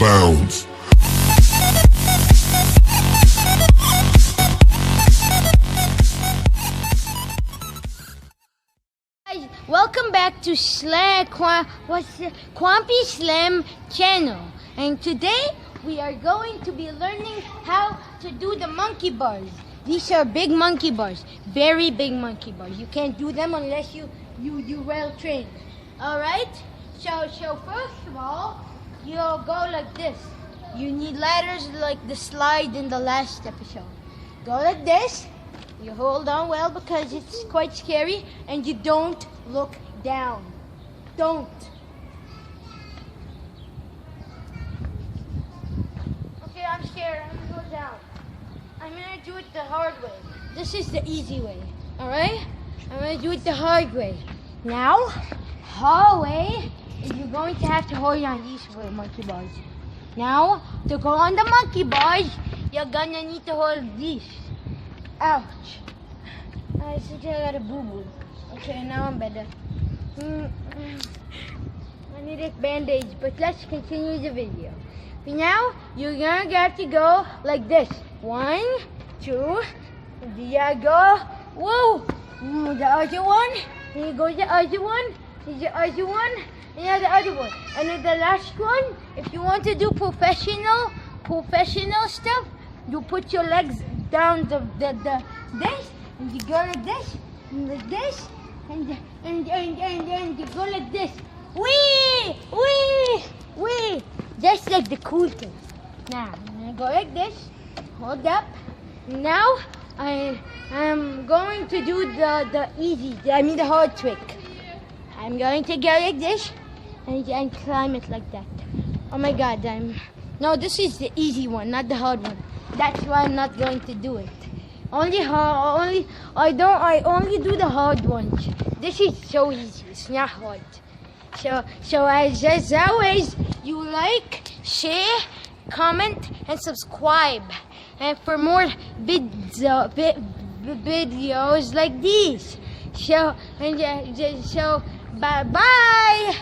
bounds. Guys, welcome back to Kwampy Slam channel, and today we are going to be learning how to do the monkey bars. These are big monkey bars, very big monkey bars. You can't do them unless you well trained. All right. So first of all, you'll go like this. You need ladders like the slide in the last episode. Go like this. You hold on well because it's quite scary, and you don't look down. Don't. Okay, I'm scared. I'm gonna go down. I'm gonna do it the hard way. This is the easy way. Alright? I'm gonna do it the hard way. Now, hallway is you're going to have to hold on these monkey bars. Now, to go on the monkey bars, you're gonna need to hold these. Ouch. I think I got a boo-boo. Okay, now I'm better. I need a bandage, but let's continue the video. Now, you're gonna have to go like this. 1, 2, there you go. Whoa! The other one. Then you go the other one. The other one. And now the other one. And then the last one, if you want to do professional stuff, you put your legs down this, and you go like this, and like this, and you go like this. Wee! Wee! Wee! That's like the cool thing. Now, I'm gonna go like this, hold up. Now, I am going to do the hard trick. I'm going to go like this, and climb it like that. Oh my God, no, this is the easy one, not the hard one. That's why I'm not going to do it. I only do the hard ones. This is so easy. It's not hard. So as always, you like, share, comment, and subscribe. And for more videos like these. So bye bye.